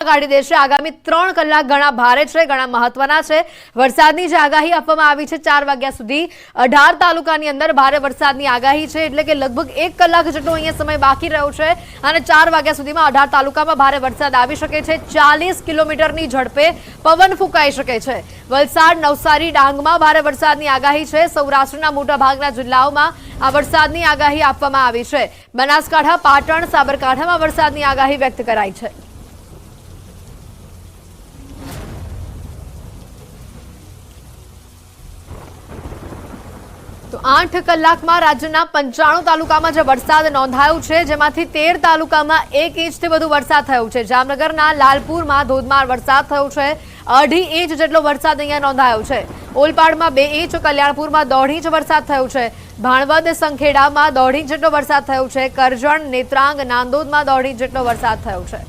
કાઢી દેશે। આગામી 3 કલાક ઘણા ભારે છે, ઘણા મહત્વના છે। વરસાદની જે આગાહી આપવામાં આવી છે 4 વાગ્યા સુધી 18 તાલુકાની અંદર ભારે વરસાદની આગાહી છે, એટલે કે લગભગ 1 કલાક જેટલો અહીંયા સમય બાકી રહ્યો છે અને 4 વાગ્યા સુધીમાં 18 તાલુકામાં ભારે વરસાદ આવી શકે છે। 40 કિલોમીટરની ઝડપે પવન ફૂંકાઈ શકે છે। વલસાડ, નવસારી, ડાંગમાં ભારે વરસાદની આગાહી છે। સૌરાષ્ટ્રના મોટા ભાગના જિલ્લાઓમાં આ વરસાદની આગાહી આપવામાં આવી છે। બનાસકાંઠા, પાટણ, સાબરકાંઠામાં વરસાદની આગાહી વ્યક્ત કરાઈ છે। તો 8 કલાકમાં રાજ્યના 95 તાલુકામાં જે વરસાદ નોંધાયો છે, જેમાંથી 13 તાલુકામાં 1 ઇંચથી વધુ વરસાદ થયો છે। જામનગરના લાલપુરમાં ધોધમાર વરસાદ થયો છે। 2.5 ઇંચ જેટલો વરસાદ અહીંયા નોંધાયો છે। ઓલપાડમાં 2 ઇંચ, કલ્યાણપુરમાં 1.5 ઇંચ વરસાદ થયો છે। ભાણવદ, સંખેડામાં 1.5 ઇંચ જેટલો વરસાદ થયો છે। કરજણ, નેત્રાંગ, નાંદોદમાં 1.5 ઇંચ જેટલો વરસાદ થયો છે।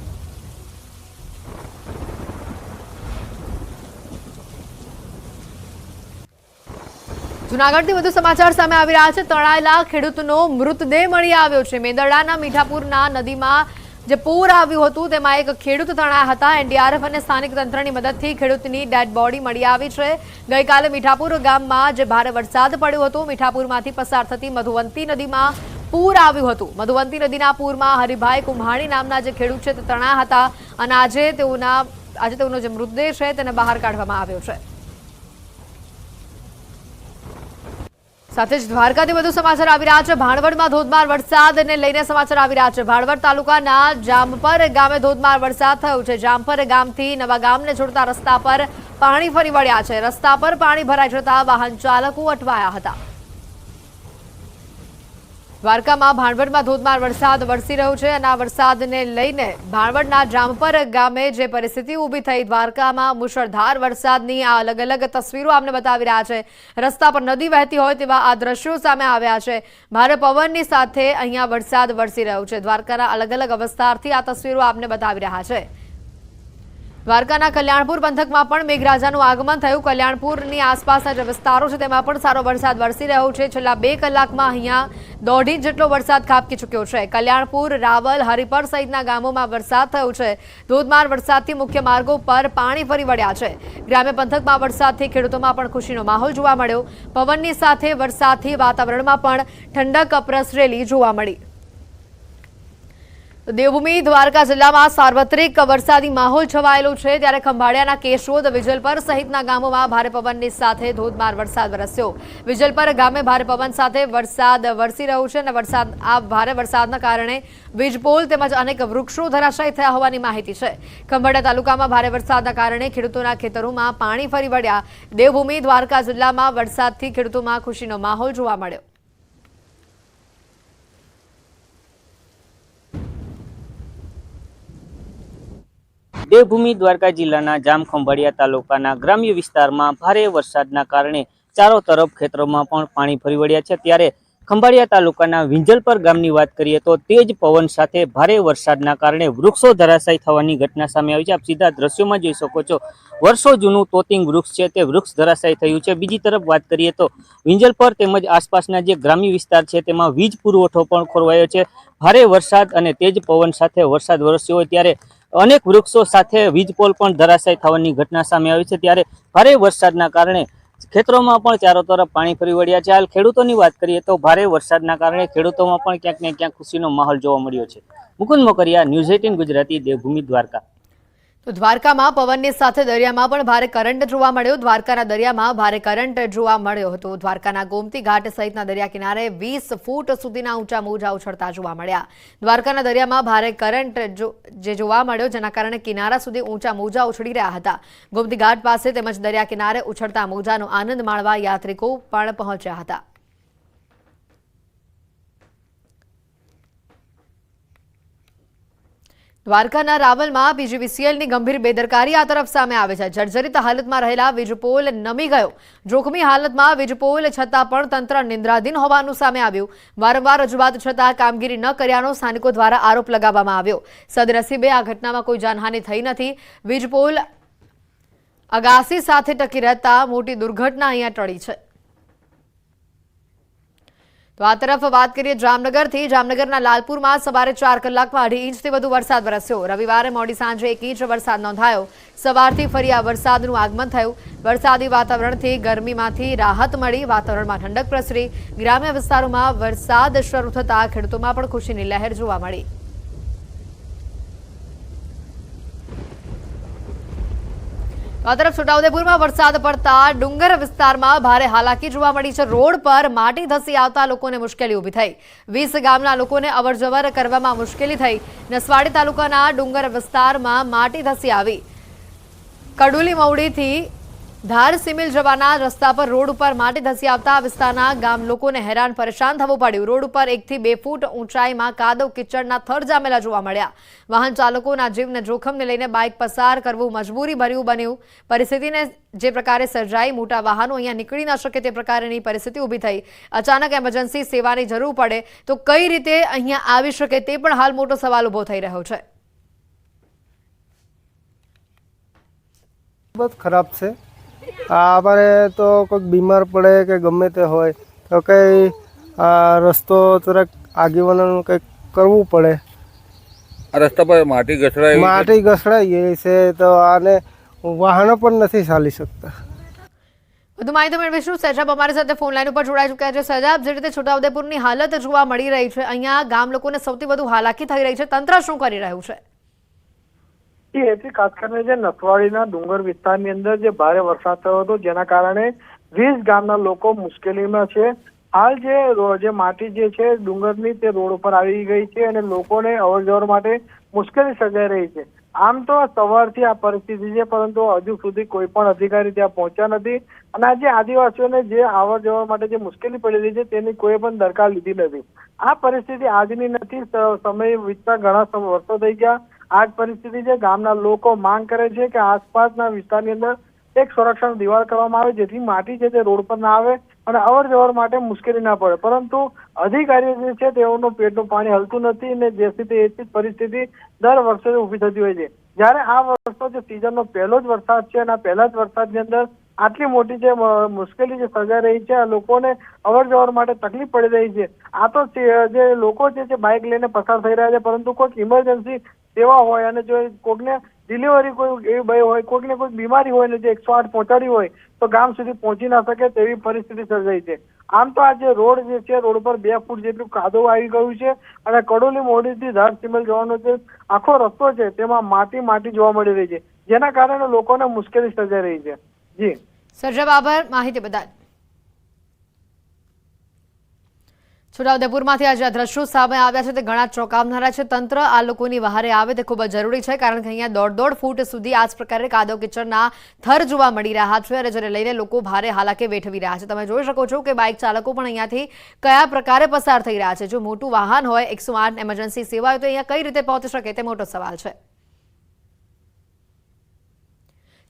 જૂનાગઢથી વધુ સમાચાર સામે આવી રહ્યા છે। તણાયેલા ખેડૂતનો મૃતદેહ મળી આવ્યો છે। મેંદરડાના મીઠાપુરના નદીમાં જે પૂર આવ્યું હતું તેમાં એક ખેડૂત તણાયા હતા। એનડીઆરએફ અને સ્થાનિક તંત્રની મદદથી ખેડૂતની ડેડ બોડી મળી આવી છે। ગઈકાલે મીઠાપુર ગામમાં જે ભારે વરસાદ પડ્યો હતો, મીઠાપુરમાંથી પસાર થતી મધુવંતી નદીમાં પૂર આવ્યું હતું। મધુવંતી નદીના પૂરમાં હરિભાઈ કુમ્હાણી નામના જે ખેડૂત છે તે તણાયા હતા અને આજે તેઓનો જે મૃતદેહ છે તેને બહાર કાઢવામાં આવ્યો છે। સાથે જ દ્વારકાથી વધુ સમાચાર આવી રહ્યા છે। ભાણવડમાં ધોધમાર વરસાદને લઈને સમાચાર આવી રહ્યા છે। ભાણવડ તાલુકાના જામપર ગામે ધોધમાર વરસાદ થયો છે। જામપર ગામથી નવા ગામને જોડતા રસ્તા પર પાણી ફરી વળ્યા છે। રસ્તા પર પાણી ભરાઈ જતા વાહન ચાલકો અટવાયા હતા। દ્વારકામાં ભાણવડમાં ધોધમાર વરસાદ વરસી રહ્યો છે અને આ વરસાદને લઈને ભાણવડના જામપર ગામે જે પરિસ્થિતિ ઊભી થઈ, દ્વારકામાં મુશળધાર વરસાદની આ અલગ અલગ તસવીરો આપને બતાવી રહ્યા છે। રસ્તા પર નદી વહેતી હોય તેવા આ દ્રશ્યો સામે આવ્યા છે। ભારે પવનની સાથે અહીંયા વરસાદ વરસી રહ્યો છે। દ્વારકાના અલગ અલગ વિસ્તારથી આ તસવીરો આપને બતાવી રહ્યા છે। દ્વારકાના કલ્યાણપુર પંથકમાં પણ મેઘરાજાનું આગમન થયું। કલ્યાણપુરની આસપાસના જે વિસ્તારો છે તેમાં પણ સારો વરસાદ વરસી રહ્યો છે। છેલ્લા 2 કલાકમાં અહીંયા 1.5 ઇંચ જેટલો વરસાદ ખાબકી ચૂક્યો છે। કલ્યાણપુર, રાવલ, હરિપર સહિતના ગામોમાં વરસાદ થયો છે। ધોધમાર વરસાદથી મુખ્ય માર્ગો પર પાણી ફરી વળ્યા છે। ગ્રામ્ય પંથકમાં વરસાદથી ખેડૂતોમાં પણ ખુશીનો માહોલ જોવા મળ્યો। પવનની સાથે વરસાદથી વાતાવરણમાં પણ ઠંડક પ્રસરેલી જોવા મળી। દેવભૂમિ દ્વારકા જિલ્લામાં સાર્વત્રિક વરસાદી માહોલ છવાયેલો છે, ત્યારે ખંભાળિયાના કેશોદ, વિજલપર સહિતના ગામોમાં ભારે પવનની સાથે ધોધમાર વરસાદ વરસ્યો। વિજલપર ગામે ભારે પવન સાથે વરસાદ વરસી રહ્યો છે અને ભારે વરસાદના કારણે વીજપોલ તેમજ અનેક વૃક્ષો ધરાશાયી થયા હોવાની માહિતી છે। ખંભાળિયા તાલુકામાં ભારે વરસાદના કારણે ખેડૂતોના ખેતરોમાં પાણી ફરી વળ્યા। દેવભૂમિ દ્વારકા જિલ્લામાં વરસાદથી ખેડૂતોમાં ખુશીનો માહોલ જોવા મળ્યો। દેવભૂમિ દ્વારકા જિલ્લાના જામખંભાળિયા તાલુકાના ગ્રામ્ય વિસ્તારમાં ભારે વરસાદના કારણે ચારો તરફ ખેતરોમાં પણ પાણી ફરી વળ્યા છે। ત્યારે ખંભાળિયા તાલુકાના વિંજલપર ગામની વાત કરીએ તો તેજ પવન સાથે ભારે વરસાદના કારણે વૃક્ષો ધરાશાયી થવાની ઘટના સામે આવી છે। આપ સીધા દ્રશ્યોમાં જોઈ શકો છો, વર્ષો જૂનું તોતિંગ વૃક્ષ છે તે વૃક્ષ ધરાશાયી થયું છે। બીજી તરફ વાત કરીએ તો વિંજલપર તેમજ આસપાસના જે ગ્રામ્ય વિસ્તાર છે તેમાં વીજ પુરવઠો પણ ખોરવાયો છે। ભારે વરસાદ અને તેજ પવન સાથે વરસાદ વરસ્યો હોય ત્યારે અનેક વૃક્ષો સાથે વીજપોલ પણ ધરાશાયી થવાની ઘટના સામે આવી છે। ત્યારે ભારે વરસાદના કારણે ખેતરોમાં પણ ચારો તરફ પાણી ફરી વળ્યા છે। હાલ ખેડૂતોની વાત કરીએ તો ભારે વરસાદના કારણે ખેડૂતોમાં પણ ક્યાંક ને ક્યાંક ખુશીનો માહોલ જોવા મળ્યો છે। મુકુંદ મોકરિયા, ન્યૂઝ 18 ગુજરાતી, દેવભૂમિ દ્વારકા। તો દ્વારકામાં પવનની સાથે દરિયામાં પણ ભારે કરંટ જોવા મળ્યો। દ્વારકાના દરિયામાં ભારે કરંટ જોવા મળ્યો હતો। દ્વારકાના ગોમતી ઘાટ સહિતના દરિયા કિનારે 20 ફૂટ સુધીના ઊંચા મોજા ઉછળતા જોવા મળ્યા। દ્વારકાના દરિયામાં ભારે કરંટ જે જોવા મળ્યો, જેના કારણે કિનારા સુધી ઊંચા મોજા ઉછળી રહ્યા હતા। ગોમતી ઘાટ પાસે તેમજ દરિયા કિનારે ઉછળતા મોજાનો આનંદ માણવા યાત્રિકો પણ પહોંચ્યા હતા। દ્વારકાના રાવલમાં પીજીવીસીએલની ગંભીર બેદરકારી આ તરફ સામે આવે છે। જર્જરિત હાલતમાં રહેલા વીજપોલ નમી ગયો। જોખમી હાલતમાં વીજપોલ છતાં પણ તંત્ર નિંદ્રાધીન હોવાનું સામે આવ્યું। વારંવાર રજૂઆત છતાં કામગીરી ન કર્યાનો સ્થાનિકો દ્વારા આરોપ લગાવવામાં આવ્યો। સદનસીબે આ ઘટનામાં કોઈ જાનહાનિ થઈ નથી। વીજપોલ અગાસી સાથે ટકી રહેતા મોટી દુર્ઘટના અહીંયા ટળી છે। તો આ તરફ વાત કરીએ જામનગરથી. જામનગરના લાલપુરમાં સવારે 4 કલાકમાં 2.5 ઇંચથી વધુ વરસાદ વરસ્યો. રવિવારે મોડી સાંજે 1 ઇંચ વરસાદ નોંધાયો. સવારથી ફરી આ વરસાદનું આગમન થયું. વરસાદી વાતાવરણથી ગરમીમાંથી રાહત મળી. વાતાવરણમાં ઠંડક પ્રસરી. ગ્રામ્ય વિસ્તારોમાં વરસાદ શરૂ થતાં ખેડૂતોમાં પણ ખુશીની લહેર જોવા મળી. આ તરફ છોટાઉદેપુરમાં વરસાદ પડતા ડુંગર વિસ્તારમાં ભારે હાલાકી જોવા મળી છે. રોડ પર માટી ધસી આવતા લોકોને મુશ્કેલી ઊભી થઈ. 20 ગામના લોકોને અવરજવર કરવામાં મુશ્કેલી થઈ. નસવાડી તાલુકાના ડુંગર વિસ્તારમાં માટી ધસી આવી. કડુલી મવડીથી ધાર સિમિલ જવાના રસ્તા પર રોડ ઉપર માટી ધસી આવતા વિસ્તારના ગામ લોકોને હેરાન પરેશાન થવું પડ્યું. રોડ ઉપર 1 થી 2 ફૂટ ઊંચાઈમાં કાદવ કિચડના થર જામેલા જોવા મળ્યા. વાહન ચાલકોના જીવને જોખમને લઈને બાઇક પસાર કરવું મજબૂરી ભર્યું બન્યું. પરિસ્થિતિને જે પ્રકારે સર્જાઈ, મોટા વાહનો અહીંયા નીકળી ન શકે તે પ્રકારની પરિસ્થિતિ ઊભી થઈ. અચાનક એમરજન્સી સેવાની જરૂર પડે તો કઈ રીતે અહીંયા આવી શકે તે પણ હાલ મોટો સવાલ ઊભો થઈ રહ્યો છે. बहुत खराब से हमारे तो कोई बीमार पड़े कि गमे ते होय तो कई रस्तो तरह आगे वाला कई करवू पड़े. रस्ता पर माटी घसड़ाई से तो आने वाहनों पर नहीं चाली सकता. વધુ માહિતી મેળવીશું. સજાબ અમારી સાથે ફોન લાઈન ઉપર જોડાઈ ચૂક્યા છે. સજાબ, જે રીતે છોટાઉદેપુરની હાલત જોવા મળી રહી છે, અહીંયા ગામ લોકોને સૌથી વધુ હાલાકી થઈ રહી છે, તંત્ર શું કરી રહ્યું છે? એથી ખાસ કરીને જે નસવાડીના ડુંગર વિસ્તારની અંદર જે ભારે વરસાદ થયો હતો જેના કારણે 20 ગામના લોકો મુશ્કેલીમાં છે. હાલ જે માટી જે છે ડુંગરની તે રોડ ઉપર આવી ગઈ છે અને લોકોને અવરજવર માટે મુશ્કેલી સર્જાઈ રહી છે. આમ તો સવારથી આ પરિસ્થિતિ છે, પરંતુ હજુ સુધી કોઈ પણ અધિકારી ત્યાં પહોંચ્યા નથી અને આજે આદિવાસીઓને જે અવર જવર માટે જે મુશ્કેલી પડી રહી છે તેની કોઈ પણ દરકાર લીધી નથી. આ પરિસ્થિતિ આજની નથી, સમય વીતતા ઘણા વર્ષો થઈ ગયા. આ જ પરિસ્થિતિ છે. ગામના લોકો માંગ કરે છે કે આસપાસના વિસ્તારની અંદર એક સંરક્ષણ દિવાલ કરવામાં આવે જેથી માટી છે તે રોડ પર ના આવે અને અવર જવર માટે મુશ્કેલી ના પડે. પરંતુ અધિકારીઓ જે છે તેઓનું પેટનું પાણી હલતું નથી અને જેથી તે જ પરિસ્થિતિ દર વર્ષે ઊભી થતી હોય છે. જ્યારે આ વર્ષનો જે સિઝનનો પહેલો જ વરસાદ છે અને આ પહેલા જ વરસાદની અંદર આટલી મોટી જે મુશ્કેલી જે સર્જાઈ રહી છે, લોકોને અવર જવર માટે તકલીફ પડી રહી છે. આ તો જે લોકો છે બાઇક લઈને પસાર થઈ રહ્યા છે, પરંતુ કોઈક ઇમરજન્સી સેવા હોય અને જો કોઈકને ડિલિવરી કોઈ એવી ભય હોય, કોઈકને કોઈ બીમારી હોય ને જે 108 પહોંચાડી હોય તો ગામ સુધી પહોંચી ના શકે તેવી પરિસ્થિતિ સર્જાઈ છે. આમ તો આ જે રોડ જે છે રોડ પર 2 ફૂટ જેટલું કાદવ આવી ગયું છે અને કડોલી મોડીથી ધાર સિમલ જવાનો જે આખો રસ્તો છે તેમાં માટી જોવા મળી રહી છે, જેના કારણે લોકોને મુશ્કેલી સર્જાઈ રહી છે. જી સજ્જબ, આભાર માહિતી બદલ. છોટાઉદેપુરમાંથી આજે આ દ્રશ્યો સામે આવ્યા છે તે ઘણા ચોંકાવનારા છે. તંત્ર આ લોકોની વહારે આવે તે ખૂબ જ જરૂરી છે, કારણ કે અહીંયા 1.5 ફૂટ સુધી આ જ પ્રકારે કાદવ કિચડના થર જોવા મળી રહ્યા છે અને જેને લઈને લોકો ભારે હાલાકી વેઠવી રહ્યા છે. તમે જોઈ શકો છો કે બાઇક ચાલકો પણ અહીંયાથી કયા પ્રકારે પસાર થઈ રહ્યા છે. જો મોટું વાહન હોય, 108 એમરજન્સી સેવા હોય તો અહીંયા કઈ રીતે પહોંચી શકે તે મોટો સવાલ છે.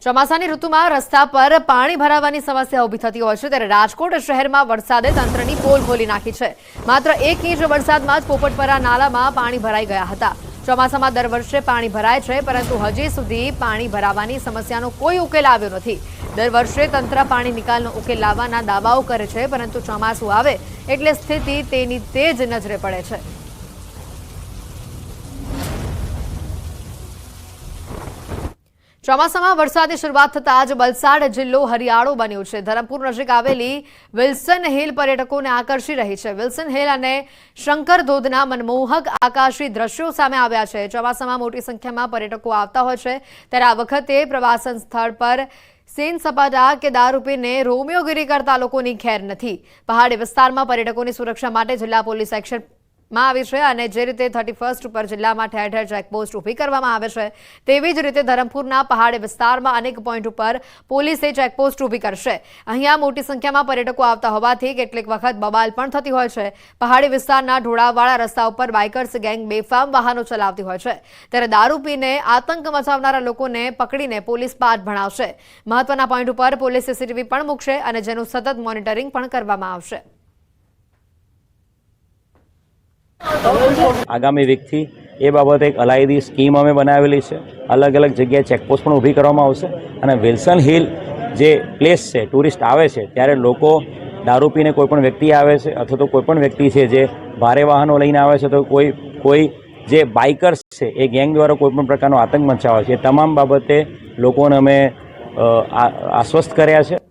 ચોમાસાની ઋતુમાં રસ્તા પર પાણી ભરાવાની સમસ્યા ઊભી થતી હોય છે, ત્યારે રાજકોટ શહેરમાં વરસાદે તંત્રની પોલ ખોલી નાખી છે. માત્ર 1 ઇંચ વરસાદમાં જ પોપટપરા નાલામાં પાણી ભરાઈ ગયા હતા. ચોમાસામાં દર વર્ષે પાણી ભરાય છે, પરંતુ હજી સુધી પાણી ભરાવાની સમસ્યાનો કોઈ ઉકેલ આવ્યો નથી. દર વર્ષે તંત્ર પાણી નિકાલનો ઉકેલ લાવવાના દાવાઓ કરે છે, પરંતુ ચોમાસું આવે એટલે સ્થિતિ તેની તે જ નજરે પડે છે. ચોમાસામાં વરસાદની શરૂઆત થતાં જ વલસાડ જિલ્લો હરિયાળો બન્યો છે. ધરમપુર નજીક આવેલી વિલ્સન હિલ પર્યટકોને આકર્ષી રહી છે. વિલ્સન હિલ અને શંકર ધોધના મનમોહક આકાશી દ્રશ્યો સામે આવ્યા છે. ચોમાસામાં મોટી સંખ્યામાં પર્યટકો આવતા હોય છે, ત્યારે આ વખતે પ્રવાસન સ્થળ પર સેન સપાટા કે દારૂ પીને રોમિયોગીરી કરતા લોકોની ખેર નથી. પહાડી વિસ્તારમાં પર્યટકોની સુરક્ષા માટે જિલ્લા પોલીસ એક્શન આવી છે અને જે રીતે 31 ઉપર જિલ્લામાં ઠેર ઠેર ચેકપોસ્ટ ઊભી કરવામાં આવે છે, તેવી જ રીતે ધરમપુરના પહાડી વિસ્તારમાં અનેક પોઈન્ટ ઉપર પોલીસે ચેકપોસ્ટ ઊભી કરશે. અહીંયા મોટી સંખ્યામાં પર્યટકો આવતા હોવાથી કેટલીક વખત બબાલ પણ થતી હોય છે. પહાડી વિસ્તારના ઢોળાવવાળા રસ્તા ઉપર બાઇકર્સ ગેંગ બેફામ વાહનો ચલાવતી હોય છે, ત્યારે દારૂ પીને આતંક મચાવનારા લોકોને પકડીને પોલીસ પાઠ ભણાવશે. મહત્વના પોઈન્ટ ઉપર પોલીસ સીસીટીવી પણ મૂકશે અને જેનું સતત મોનિટરિંગ પણ કરવામાં આવશે. આગામી વીકથી એ બાબતે એક અલાયદી સ્કીમ અમે બનાવેલી છે. અલગ અલગ જગ્યાએ ચેકપોસ્ટ પણ ઊભી કરવામાં આવશે અને વિલ્સન હિલ જે પ્લેસ છે, ટુરિસ્ટ આવે છે ત્યારે લોકો દારૂ પીને કોઈ પણ વ્યક્તિ આવે છે અથવા તો કોઈ પણ વ્યક્તિ છે જે ભારે વાહનો લઈને આવે છે તો કોઈ જે બાઇકર્સ છે એ ગેંગ દ્વારા કોઈ પણ પ્રકારનો આતંક મચાવે છે, એ તમામ બાબતે લોકોને અમે આશ્વસ્ત કર્યા છે.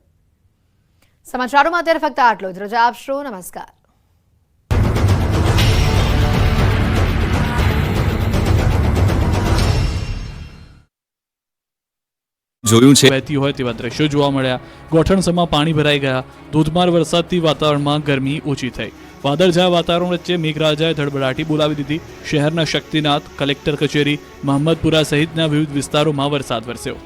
સમાચારોમાં અત્યારે ફક્ત આટલું જ. રજા આપશો. નમસ્કાર. જોયું છે વહેતી હોય તેવા દ્રશ્યો જોવા મળ્યા. ગોઠણસમાં પાણી ભરાઈ ગયા. ધોધમાર વરસાદથી વાતાવરણમાં ગરમી ઓછી થઈ. વાદળછાયા વાતાવરણ વચ્ચે મેઘરાજાએ ધડબડાટી બોલાવી દીધી. શહેરના શક્તિનાથ, કલેક્ટર કચેરી, મહમ્મદપુરા સહિતના વિવિધ વિસ્તારોમાં વરસાદ વરસ્યો.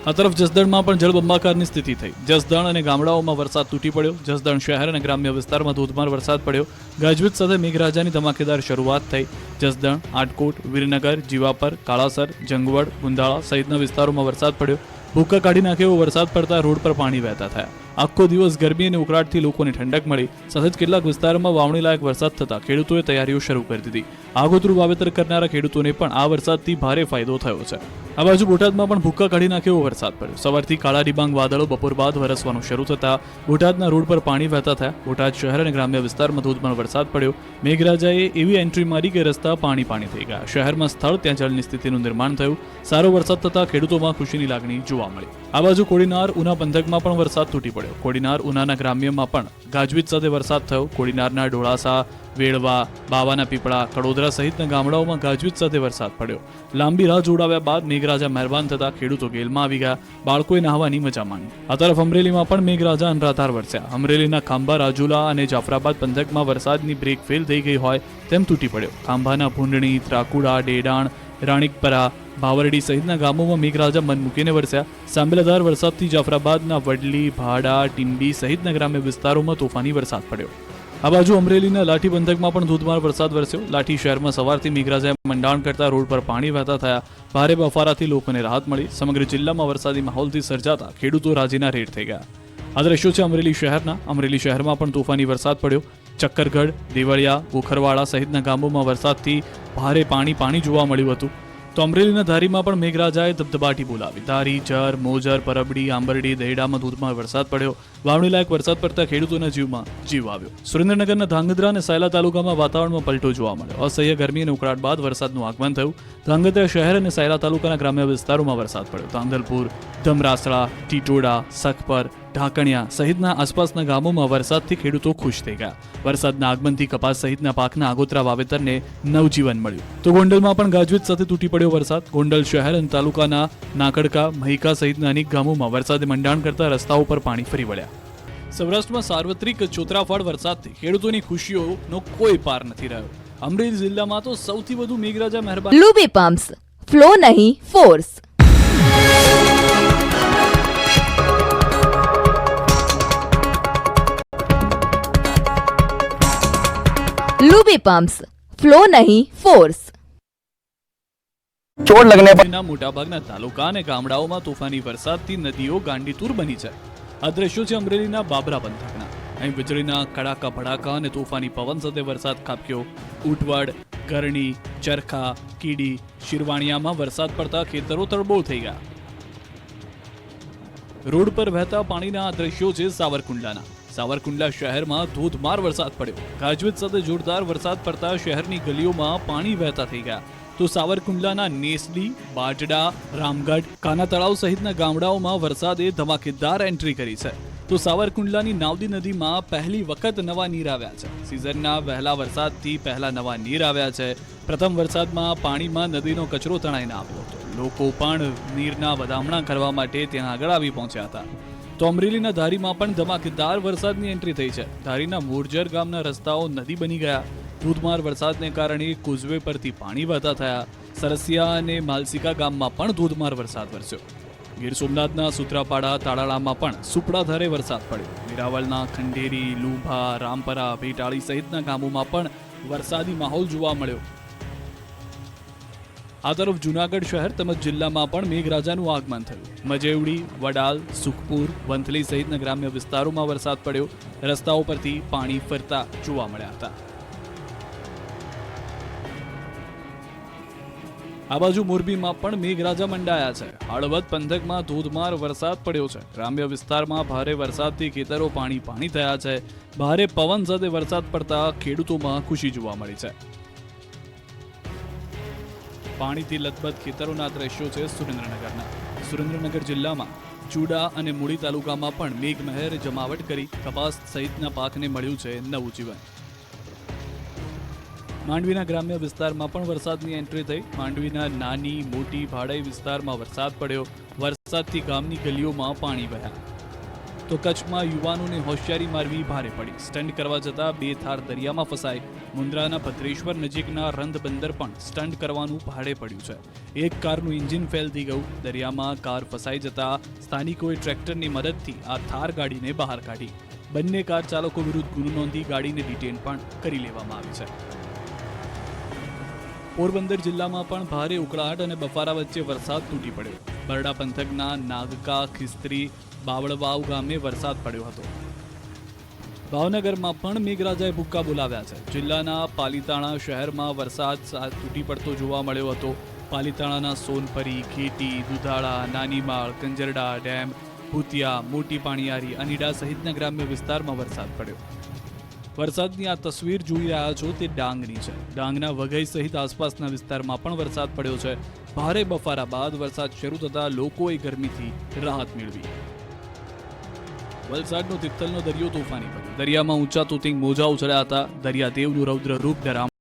આ તરફ જસદણમાં પણ જળબંબાકારની સ્થિતિ થઈ. જસદણ અને ગામડાઓમાં વરસાદ તૂટી પડ્યો. જસદણ શહેર અને ગ્રામ્ય વિસ્તારમાં ધોધમાર વરસાદ પડ્યો. ગાજવીજ સાથે મેઘરાજાની ધમાકેદાર શરૂઆત થઈ. જસદણ, આટકોટ, વીરનગર, જીવાપર, કાળાસર, જંગવડ, ગુંદાળા સહિતના વિસ્તારોમાં વરસાદ પડ્યો. ભૂક્કા કાઢી નાખે એવો વરસાદ પડતા રોડ પર પાણી વહેતા થયા. આખો દિવસ ગરમી અને ઉકળાટથી લોકોને ઠંડક મળી. સાથે જ કેટલાક વિસ્તારોમાં વાવણી લાયક વરસાદ થતા ખેડૂતોએ તૈયારીઓ શરૂ કરી દીધી. આગોતરું વાવેતર કરનારા ખેડૂતોને પણ આ વરસાદથી ભારે ફાયદો થયો છે. આ બાજુ બોટાદમાં પણ ભૂક્કા કાઢી નાખે એવો વરસાદ પડ્યો. સવારથી કાળા ડિબાંગ વાદળો બપોર બાદ વરસવાનું શરૂ થતા બોટાદના રોડ પર પાણી વહેતા થયા. બોટાદ શહેર અને ગ્રામ્ય વિસ્તારમાં ધોધમાર વરસાદ પડ્યો. મેઘરાજાએ એવી એન્ટ્રી મારી કે રસ્તા પાણી થઈ ગયા. શહેરમાં સ્થળ ત્યાં જળની સ્થિતિનું નિર્માણ થયું. સારો વરસાદ થતા ખેડૂતોમાં ખુશીની લાગણી જોવા મળી. આ બાજુ કોડીનાર, ઉના પંથકમાં પણ વરસાદ તૂટી પડ્યો. કોડીનાર, ઉનાના ગ્રામ્યમાં પણ ગાજવીજ સાથે વરસાદ થયો. કોડીનારના ઢોળાસા, વેળવા, બાવાના પીપળા, કડોદરા સહિતના ગામડાઓમાં ગાજવીજ સાથે વરસાદ પડ્યો. લાંબી રાહ જોડાવ્યા બાદ મેઘરાજા મહેરબાન થતા ખેડૂતો ગેલમાં આવી ગયા. બાળકોએ નહાવાની મજા માણી. આ તરફ અમરેલીમાં પણ મેઘરાજા અનરાધાર વરસ્યા. અમરેલીના ખાંભા, રાજુલા અને જાફરાબાદ પંથકમાં વરસાદની બ્રેક ફેલ થઈ ગઈ હોય તેમ તૂટી પડ્યો. ખાંભાના ભૂંડણી, ત્રાકુડા, ડેડાણ, રાણીકપરા, ભાવરડી સહિતના ગામોમાં મેઘરાજા મન મૂકીને વરસ્યા. સાંબેલાધાર વરસાદથી જાફરાબાદના વડલી, ભાડા, ટીંબી સહિતના ગ્રામ્ય વિસ્તારોમાં તોફાની વરસાદ પડ્યો. આ બાજુ અમરેલીના લાઠી પંથકમાં પણ ધોધમાર વરસાદ વરસ્યો. લાઠી શહેરમાં સવારથી મેઘરાજાએ મંડાણ કરતા રોડ પર પાણી વહેતા થયા. ભારે બફારાથી લોકોને રાહત મળી. સમગ્ર જિલ્લામાં વરસાદી માહોલથી સર્જાતા ખેડૂતો રાજીના રેડ થઈ ગયા. આ દ્રશ્યો છે અમરેલી શહેરના. અમરેલી શહેરમાં પણ તોફાની વરસાદ પડ્યો. ચક્કરગઢ, દેવળિયા, ગોખરવાડા સહિતના ગામોમાં વરસાદથી ભારે પાણી જોવા મળ્યું હતું. તો અમરેલીના ધારીમાં પણ મેઘરાજાએ ધબધબાટી બોલાવી. ધારી, જર, મોજર, પરબડી, આંબરડી, દહેડામાં ધોધમાર વરસાદ પડ્યો. વાવણી લાયક વરસાદ પડતા ખેડૂતોના જીવમાં જીવ આવ્યો. સુરેન્દ્રનગરના ધાંગધ્રા અને સાયલા તાલુકામાં વાતાવરણમાં પલટો જોવા મળ્યો. અસહ્ય ગરમી અને ઉકળાટ બાદ વરસાદનું આગમન થયું. ધાંગધ્રા શહેર અને સાયલા તાલુકાના ગ્રામ્ય વિસ્તારોમાં વરસાદ પડ્યો. ધાંધલપુર, ધમરાસળા, ટીટોડા, સખપર, ઢાકણિયા સહિતના આસપાસના ગામોમાં વરસાદથી ખેડૂતો ખુશ થઈ ગયા. વરસાદના આગમનથી કપાસ સહિતના પાકના આગોતરા વાવેતરને નવજીવન મળ્યું. તો ગોંડલમાં પણ ગાજવીજ સાથે તૂટી પડ્યો વરસાદ. ગોંડલ શહેર અને તાલુકાના નાકડકા, મહિકા સહિતના અનેક ગામોમાં વરસાદે મંડાણ કરતા રસ્તાઓ પર પાણી ફરી વળ્યા. સૌરાષ્ટ્રમાં સાર્વત્રિક ચોતરાફાળ વરસાદથી ખેડૂતોની ખુશીઓનો કોઈ પાર નથી રહ્યો. અમરેલી જિલ્લામાં તો સૌથી વધુ મેઘરાજા મહેરબાન. લૂબી પમ્પ્સ, ફ્લો નહીં ફોર્સ. लूबी पंप्स, फ्लो नहीं फोर्स. ચોટ લગને પર મોટાભાગના તાલુકા અને ગામડાઓમાં તોફાની વરસાદથી નદીઓ ગાંડીતુર બની છે. આ દ્રશ્યો છે અમરેલીના બાબરા પંથકના. અહીં વીજળીના કડાકા ભડાકા અને તોફાની પવન સાથે વરસાદ ખાબક્યો. ઉટવડ, ગરણી, ચરખા, કીડી, શિરવાણિયામાં વરસાદ પડતા ખેતરો તરબોળ થઈ ગયા. રોડ પર વહેતા પાણીના આ દ્રશ્યો છે સાવરકુંડલાના. સાવરકુંડલા શહેરમાં ધોધમાર વરસાદ પડ્યો. ગાજવીજ સાથે જોરદાર વરસાદ પડતા શહેરની ગલીઓમાં પાણી વહેતા થઈ ગયા. તો સાવરકુંડલાના નેસડી, બાજડા, રામગઢ, કાના તળાવ સહિતના ગામડાઓમાં વરસાદે ધમાકેદાર એન્ટ્રી કરી છે. તો સાવરકુંડલાની નાવદી નદીમાં પહેલી વખત નવા નીર આવ્યા છે. સિઝનના વહેલા વરસાદથી પહેલા નવા નીર આવ્યા છે. પ્રથમ વરસાદમાં પાણીમાં નદીનો કચરો તણાઈને આવ્યો હતો. લોકો પણ નીરના વધામણા કરવા માટે ત્યાં આગળ આવી પહોંચ્યા હતા. તો અમરેલીના ધારીમાં પણ ધમાકેદાર વરસાદની એન્ટ્રી થઈ છે. ધારીના મોરજર ગામના રસ્તાઓ નદી બની ગયા. ધોધમાર વરસાદને કારણે કોઝવે પરથી પાણી વહેતા થયા. સરસિયા અને માલસિકા ગામમાં પણ ધોધમાર વરસાદ વરસ્યો. ગીર સોમનાથના સુત્રાપાડા, તાળાળામાં પણ સુપડાધારે વરસાદ પડ્યો. વેરાવળના ખંડેરી, લુંભા, રામપરા, ભેટાળી સહિતના ગામોમાં પણ વરસાદી માહોલ જોવા મળ્યો. આ તરફ જૂનાગઢ શહેર તેમજ જિલ્લામાં પણ મેઘરાજાનું આગમન થયું. મજેવડી, વડાલ, સુખપુર, વંથલી સહિતના ગ્રામ્ય વિસ્તારોમાં વરસાદ પડ્યો. રસ્તાઓ પરથી પાણી ફરતા જોવા મળ્યા હતા. આ બાજુ મોરબીમાં પણ મેઘરાજા મંડાયા છે. હળવદ પંથકમાં ધોધમાર વરસાદ પડ્યો છે. ગ્રામ્ય વિસ્તારમાં ભારે વરસાદથી ખેતરો પાણી થયા છે. ભારે પવન સાથે વરસાદ પડતા ખેડૂતોમાં ખુશી જોવા મળી છે. પાણીથી લથબથ ખેતરોના દ્રશ્યો છે સુરેન્દ્રનગરના. સુરેન્દ્રનગર જિલ્લામાં ચૂડા અને મૂળી તાલુકામાં પણ મેઘમહેર જમાવટ કરી કપાસ સહિતના પાકને મળ્યું છે નવું જીવન. માંડવીના ગ્રામ્ય વિસ્તારમાં પણ વરસાદની એન્ટ્રી થઈ. માંડવીના નાની મોટી ભાડાઈ વિસ્તારમાં વરસાદ પડ્યો. વરસાદથી ગામની ગલીઓમાં પાણી વહ્યા. તો કચ્છમાં યુવાનોને હોશિયારી મારવી ભારે પડી. સ્ટન્ટ કરવા જતા 2 થાર દરિયામાં ફસાય. મુન્દ્રાના ભદ્રેશ્વર નજીકના રંધ બંદર પણ સ્ટન્ટ કરવાનું ભારે પડ્યું છે. એક કારનું એન્જિન ફેલ થઈ ગયું. દરિયામાં કાર ફસાઈ જતા સ્થાનિકોએ ટ્રેક્ટરની મદદથી આ થાર ગાડીને બહાર કાઢી. બંને કાર ચાલકો વિરુદ્ધ ગુનો નોંધી ગાડીને ડિટેન પણ કરી લેવામાં આવી છે. પોરબંદર જિલ્લામાં પણ ભારે ઉકળાટ અને બફારા વચ્ચે વરસાદ તૂટી પડ્યો. બરડા પંથકના નાગકા, ખિસ્ત્રી, બાવળવાવ ગામે વરસાદ પડ્યો હતો. ભાવનગરમાં પણ મેઘરાજાએ ભૂક્કા બોલાવ્યા છે. જિલ્લાના પાલીતાણા શહેરમાં વરસાદ તૂટી પડતો જોવા મળ્યો હતો. પાલીતાણાના સોનપરી, ખેટી, દુધાળા, નાનીમાળ, કંજરડા ડેમ, ભૂતિયા, મોટી પાણીયારી, અનીડા સહિતના ગ્રામ્ય વિસ્તારમાં વરસાદ પડ્યો. વરસાદની આ તસવીર જોઈ રહ્યા છો તે ડાંગની છે. ડાંગના વઘઈ સહિત આસપાસના વિસ્તારમાં પણ વરસાદ પડ્યો છે. ભારે બફારા બાદ વરસાદ શરૂ થતાં લોકોએ ગરમીથી રાહત મેળવી. વલસાડનો તિથલનો દરિયો તોફાની બન્યો. દરિયામાં ઊંચા તોતિંગ મોજા ઉછળ્યા હતા. દરિયાદેવનું રૌદ્ર રૂપ ડરામણું